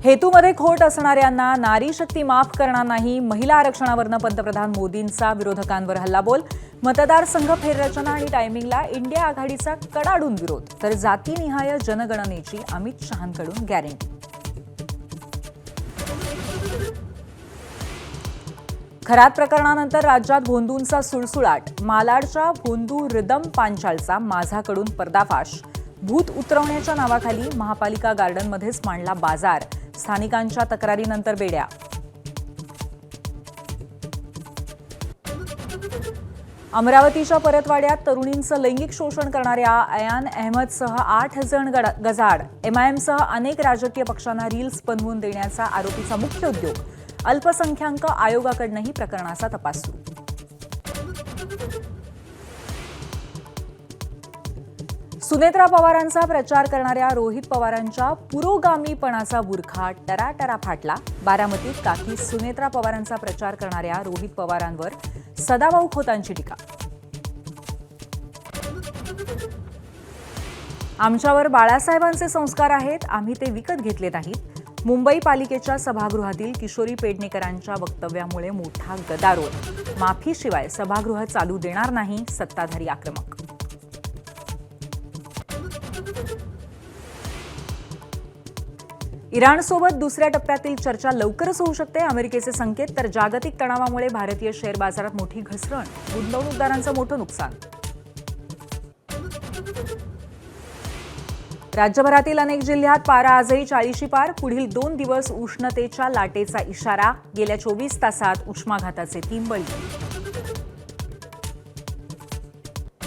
हेतूमध्ये खोट असणाऱ्यांना नारी शक्ती माफ करणार नाही. महिला आरक्षणावरनं पंतप्रधान मोदींचा विरोधकांवर हल्लाबोल. मतदारसंघ फेररचना आणि टायमिंगला इंडिया आघाडीचा कडाडून विरोध. तर जातीनिहाय जनगणनेची अमित शहांकडून गॅरंटी. खरात प्रकरणानंतर राज्यात भोंदूंचा सुळसुळाट. मालाडच्या भोंदू रिदम पांचालचा माझाकडून पर्दाफाश. भूत उतरवण्याच्या नावाखाली महापालिका गार्डनमध्येच मांडला बाजार. स्थानिकांच्या तक्रारीनंतर बेड्या. अमरावतीच्या परतवाड्यात तरुणींचं लैंगिक शोषण करणाऱ्या अयान अहमदसह 8 जण गजाआड. एमआयएमसह अनेक राजकीय पक्षांना रील्स बनवून देण्याचा आरोपीचा मुख्य उद्योग. अल्पसंख्याक आयोगाकडूनही प्रकरणाचा तपास सुरू. सुनेत्रा पवारांचा प्रचार करणाऱ्या रोहित पवारांच्या पुरोगामीपणाचा बुरखा टराटरा फाटला. बारामतीत काकी सुनेत्रा पवारांचा प्रचार करणाऱ्या रोहित पवारांवर सदाभाऊ खोतांची टीका. आमच्यावर बाळासाहेबांचे संस्कार आहेत, आम्ही ते विकत घेतले नाहीत. मुंबई पालिकेच्या सभागृहातील किशोरी पेडणेकरांच्या वक्तव्यामुळे मोठा गदारोळ. माफीशिवाय सभागृह चालू देणार नाही, सत्ताधारी आक्रमक. इराणसोबत दुसऱ्या टप्प्यातील चर्चा लवकरच होऊ शकते, अमेरिकेचे संकेत. तर जागतिक तणावामुळे भारतीय शेअर बाजारात मोठी घसरण. गुंतवणूकदारांचं मोठं नुकसान. राज्यभरातील अनेक जिल्ह्यात पारा आजही 40शी पार. पुढील 2 दिवस उष्णतेच्या लाटेचा इशारा. गेल्या 24 तासात उष्माघाताचे 3 बळी.